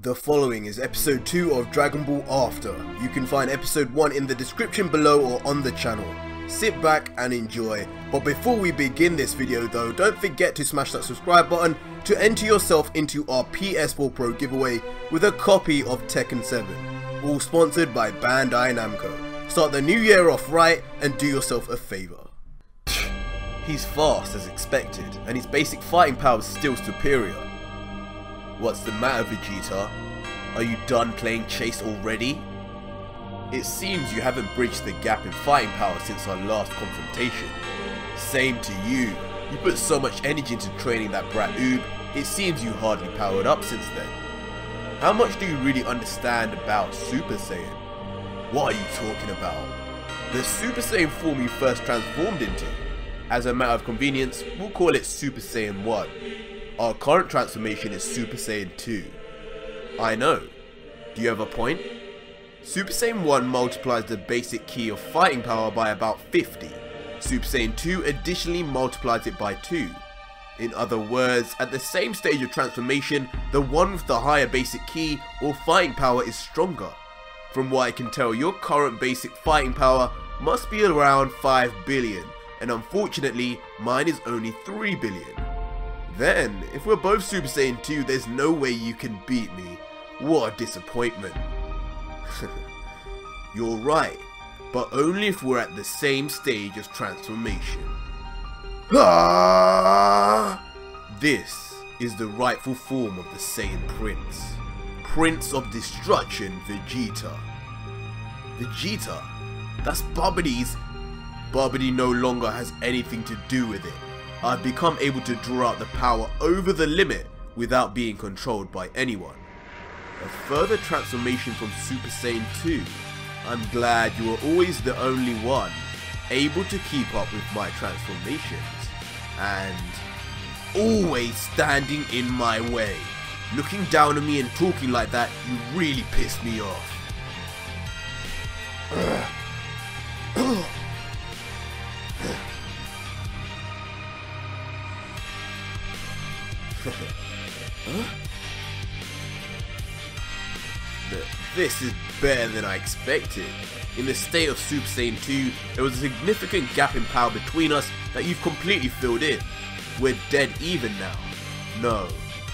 The following is episode 2 of Dragon Ball After. You can find episode 1 in the description below or on the channel. Sit back and enjoy. But before we begin this video though, don't forget to smash that subscribe button to enter yourself into our PS4 Pro giveaway with a copy of Tekken 7. All sponsored by Bandai Namco. Start the new year off right and do yourself a favour. He's fast as expected and his basic fighting power is still superior. What's the matter, Vegeta? Are you done playing chase already? It seems you haven't bridged the gap in fighting power since our last confrontation. Same to you. You put so much energy into training that brat Oob, it seems you hardly powered up since then. How much do you really understand about Super Saiyan? What are you talking about? The Super Saiyan form you first transformed into. As a matter of convenience, we'll call it Super Saiyan 1. Our current transformation is Super Saiyan 2. I know. Do you have a point? Super Saiyan 1 multiplies the basic key of fighting power by about 50. Super Saiyan 2 additionally multiplies it by 2. In other words, at the same stage of transformation, the one with the higher basic key or fighting power is stronger. From what I can tell, your current basic fighting power must be around 5 billion, and unfortunately, mine is only 3 billion. Then, if we're both Super Saiyan 2, there's no way you can beat me. What a disappointment. You're right, but only if we're at the same stage of transformation. This is the rightful form of the Saiyan Prince. Prince of Destruction, Vegeta. Vegeta? That's Babidi's. Babidi no longer has anything to do with it. I've become able to draw out the power over the limit without being controlled by anyone. A further transformation from Super Saiyan 2. I'm glad you were always the only one able to keep up with my transformations. And always standing in my way. Looking down at me and talking like that, you really pissed me off. Huh? This is better than I expected. In the state of Super Saiyan 2, there was a significant gap in power between us that you've completely filled in. We're dead even now. No,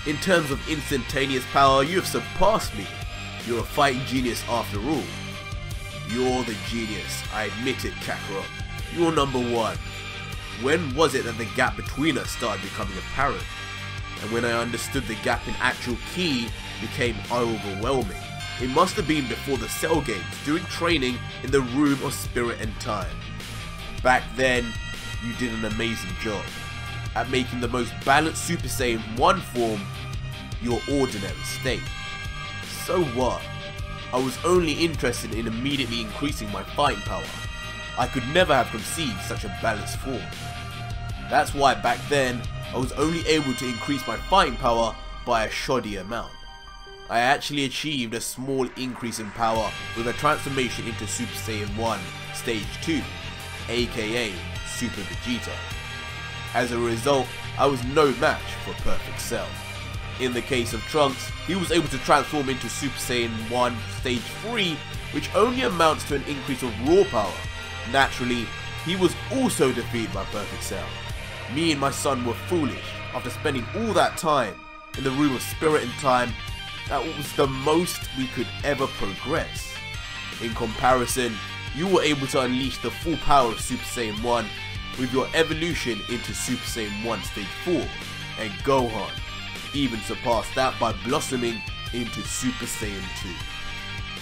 in terms of instantaneous power, you have surpassed me. You're a fighting genius after all. You're the genius, I admit it, Kakarot. You're number one. When was it that the gap between us started becoming apparent? And when I understood the gap in actual ki became overwhelming. It must have been before the Cell games, during training in the Room of Spirit and Time. Back then, you did an amazing job at making the most balanced Super Saiyan 1 form your ordinary state. So what? I was only interested in immediately increasing my fighting power. I could never have conceived such a balanced form. That's why back then, I was only able to increase my fighting power by a shoddy amount. I actually achieved a small increase in power with a transformation into Super Saiyan 1 Stage 2, aka Super Vegeta. As a result, I was no match for Perfect Cell. In the case of Trunks, he was able to transform into Super Saiyan 1 Stage 3, which only amounts to an increase of raw power. Naturally, he was also defeated by Perfect Cell. Me and my son were foolish. After spending all that time in the Room of Spirit and Time, that was the most we could ever progress. In comparison, you were able to unleash the full power of Super Saiyan 1 with your evolution into Super Saiyan 1 Stage 4, and Gohan even surpassed that by blossoming into Super Saiyan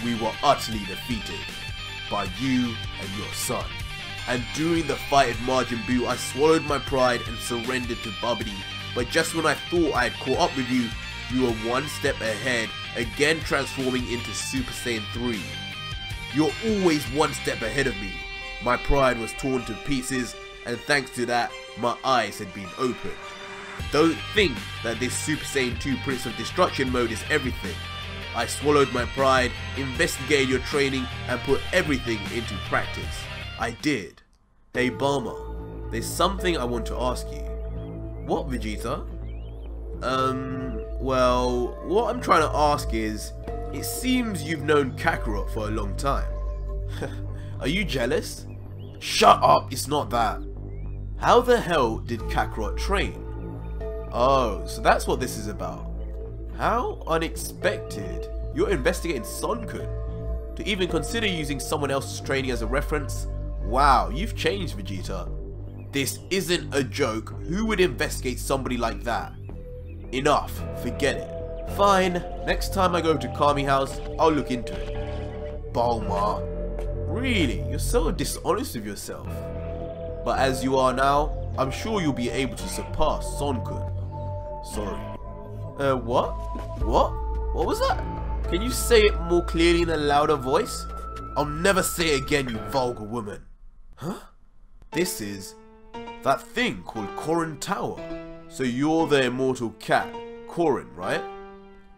2. We were utterly defeated by you and your son. And during the fight at Majin Buu, I swallowed my pride and surrendered to Babidi. But just when I thought I had caught up with you, you were one step ahead, again transforming into Super Saiyan 3. You're always one step ahead of me. My pride was torn to pieces, and thanks to that, my eyes had been opened. Don't think that this Super Saiyan 2 Prince of Destruction mode is everything. I swallowed my pride, investigated your training, and put everything into practice. I did. Hey Bulma, there's something I want to ask you. What, Vegeta? Well, what I'm trying to ask is, it seems you've known Kakarot for a long time. Are you jealous? Shut up, it's not that. How the hell did Kakarot train? Oh, so that's what this is about. How unexpected. You're investigating Son-kun. To even consider using someone else's training as a reference? Wow, you've changed, Vegeta. This isn't a joke. Who would investigate somebody like that? Enough, forget it. Fine, next time I go to Kami House, I'll look into it. Bulma. Really, you're so dishonest with yourself. But as you are now, I'm sure you'll be able to surpass Son-kun. Sorry. What? What was that? Can you say it more clearly in a louder voice? I'll never say it again, you vulgar woman. Huh? This is that thing called Korin Tower. So you're the immortal cat, Korin, right?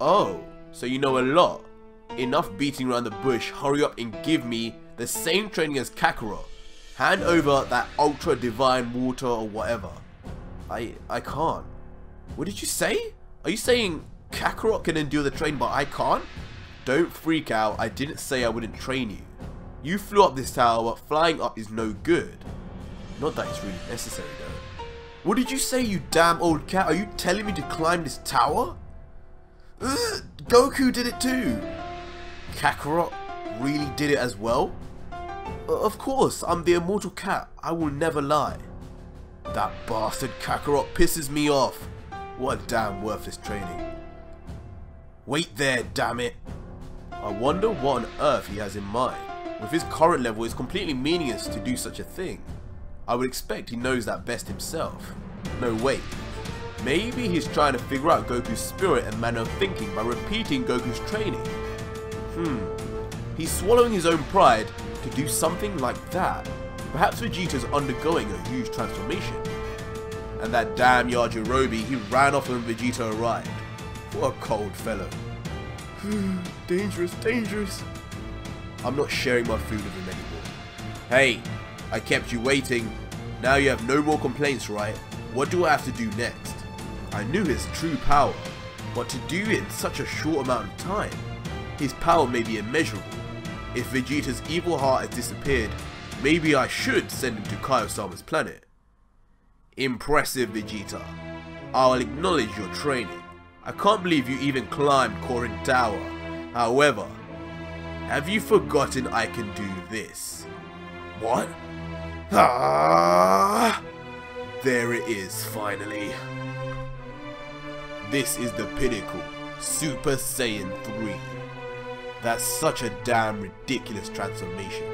Oh, so you know a lot. Enough beating around the bush, hurry up and give me the same training as Kakarot. Hand over that ultra divine water or whatever. I can't. What did you say? Are you saying Kakarot can endure the train but I can't? Don't freak out, I didn't say I wouldn't train you. You flew up this tower, but flying up is no good. Not that it's really necessary though. What did you say, you damn old cat? Are you telling me to climb this tower? Ugh, Goku did it too. Kakarot really did it as well? Of course, I'm the immortal cat. I will never lie. That bastard Kakarot pisses me off. What a damn worthless training. Wait there, damn it. I wonder what on earth he has in mind. With his current level, it's completely meaningless to do such a thing. I would expect he knows that best himself. No, wait. Maybe he's trying to figure out Goku's spirit and manner of thinking by repeating Goku's training. He's swallowing his own pride to do something like that. Perhaps Vegeta's undergoing a huge transformation. And that damn Yajirobe, he ran off when Vegeta arrived. What a cold fellow. Dangerous, dangerous. I'm not sharing my food with him anymore. Hey, I kept you waiting. Now you have no more complaints, right? What do I have to do next? I knew his true power, but to do it in such a short amount of time. His power may be immeasurable. If Vegeta's evil heart has disappeared, maybe I should send him to Kaiosama's planet. Impressive, Vegeta. I'll acknowledge your training. I can't believe you even climbed Korin Tower. However, have you forgotten I can do this? What? Ah! There it is, finally. This is the pinnacle, Super Saiyan 3. That's such a damn ridiculous transformation.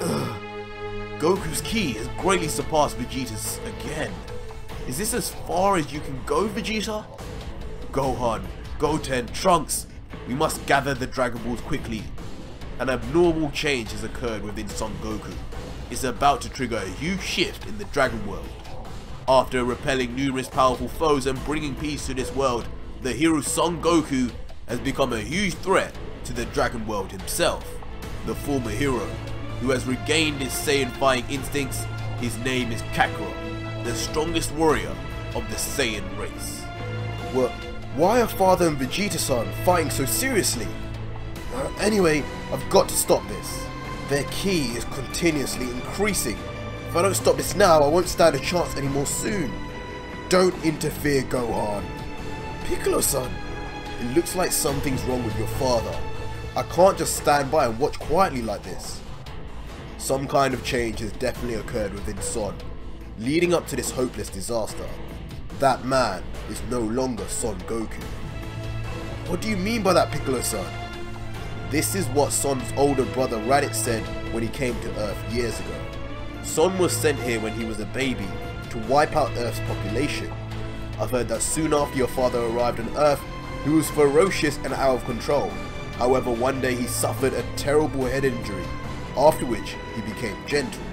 Ugh. Goku's ki has greatly surpassed Vegeta's again. Is this as far as you can go, Vegeta? Gohan, Goten, Trunks, we must gather the Dragon Balls quickly. An abnormal change has occurred within Son Goku. It's about to trigger a huge shift in the Dragon World. After repelling numerous powerful foes and bringing peace to this world, the hero Son Goku has become a huge threat to the Dragon World himself. The former hero, who has regained his Saiyan fighting instincts, his name is Kakarot, the strongest warrior of the Saiyan race. Well, why are Father and Vegeta-san fighting so seriously? Anyway, I've got to stop this. Their ki is continuously increasing. If I don't stop this now, I won't stand a chance anymore soon. Don't interfere, Gohan. Piccolo-san, it looks like something's wrong with your father. I can't just stand by and watch quietly like this. Some kind of change has definitely occurred within Son, leading up to this hopeless disaster. That man is no longer Son Goku. What do you mean by that, Piccolo-san? This is what Son's older brother Raditz said when he came to Earth years ago. Son was sent here when he was a baby to wipe out Earth's population. I've heard that soon after your father arrived on Earth, he was ferocious and out of control. However, one day he suffered a terrible head injury, after which he became gentle.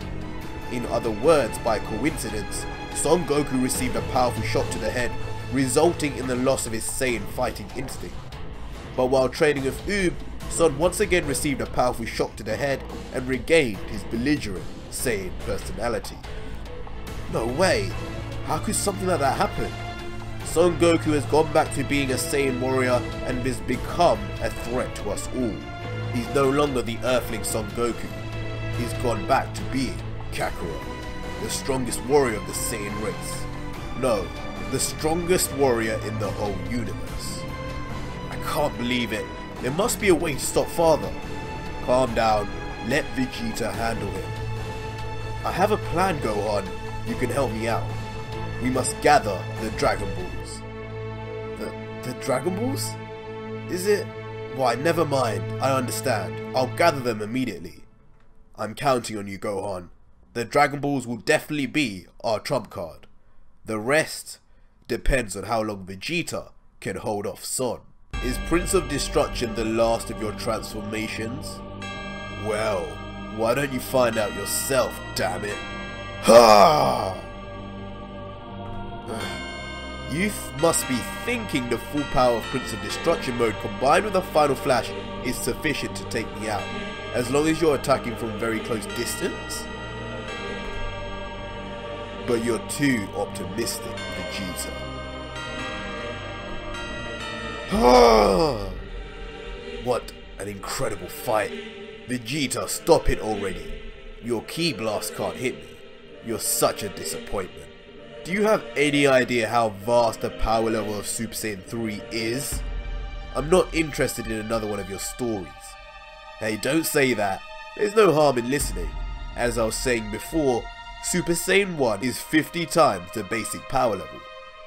In other words, by coincidence, Son Goku received a powerful shot to the head, resulting in the loss of his Saiyan fighting instinct. But while training with Oob, Son once again received a powerful shock to the head and regained his belligerent Saiyan personality. No way! How could something like that happen? Son Goku has gone back to being a Saiyan warrior and has become a threat to us all. He's no longer the Earthling Son Goku. He's gone back to being Kakarot, the strongest warrior of the Saiyan race. No, the strongest warrior in the whole universe. I can't believe it. There must be a way to stop Father. Calm down. Let Vegeta handle him. I have a plan, Gohan. You can help me out. We must gather the Dragon Balls. The Dragon Balls? Is it? Why, never mind. I understand. I'll gather them immediately. I'm counting on you, Gohan. The Dragon Balls will definitely be our trump card. The rest depends on how long Vegeta can hold off Son. Is Prince of Destruction the last of your transformations? Well, why don't you find out yourself, damn it? Ha! You must be thinking the full power of Prince of Destruction mode combined with a Final Flash is sufficient to take me out, as long as you're attacking from very close distance? But you're too optimistic, Vegeta. What an incredible fight. Vegeta, stop it already. Your Ki Blast can't hit me. You're such a disappointment. Do you have any idea how vast the power level of Super Saiyan 3 is? I'm not interested in another one of your stories. Hey, don't say that. There's no harm in listening. As I was saying before, Super Saiyan 1 is 50 times the basic power level.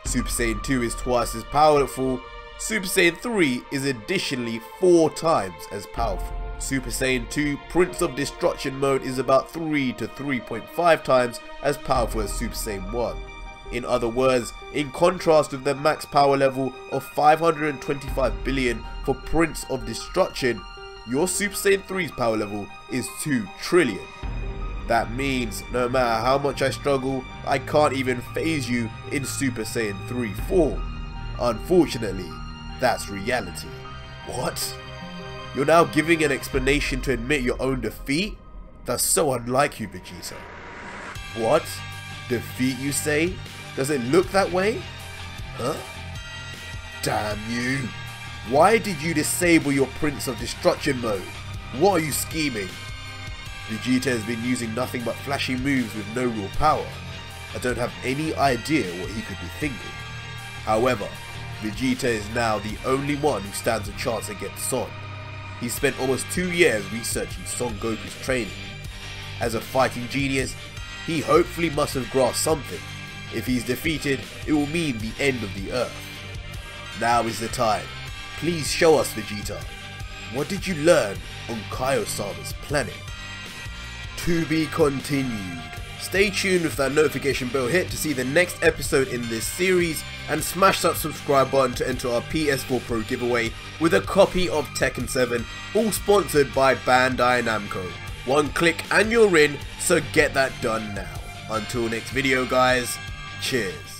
Super Saiyan 2 is twice as powerful. Super Saiyan 3 is additionally 4 times as powerful. Super Saiyan 2 Prince of Destruction mode is about 3 to 3.5 times as powerful as Super Saiyan 1. In other words, in contrast with the max power level of 525 billion for Prince of Destruction, your Super Saiyan 3's power level is 2 trillion. That means no matter how much I struggle, I can't even phase you in Super Saiyan 3 form. Unfortunately, that's reality. What? You're now giving an explanation to admit your own defeat? That's so unlike you, Vegeta. What? Defeat, you say? Does it look that way? Huh? Damn you. Why did you disable your Prince of Destruction mode? What are you scheming? Vegeta has been using nothing but flashy moves with no real power. I don't have any idea what he could be thinking. However, Vegeta is now the only one who stands a chance against Son. He spent almost 2 years researching Son Goku's training. As a fighting genius, he hopefully must have grasped something. If he's defeated, it will mean the end of the Earth. Now is the time. Please show us, Vegeta. What did you learn on Kaio-sama's planet? To be continued. Stay tuned with that notification bell hit to see the next episode in this series, and smash that subscribe button to enter our PS4 Pro giveaway with a copy of Tekken 7, all sponsored by Bandai Namco. One click and you're in, so get that done now. Until next video guys, cheers.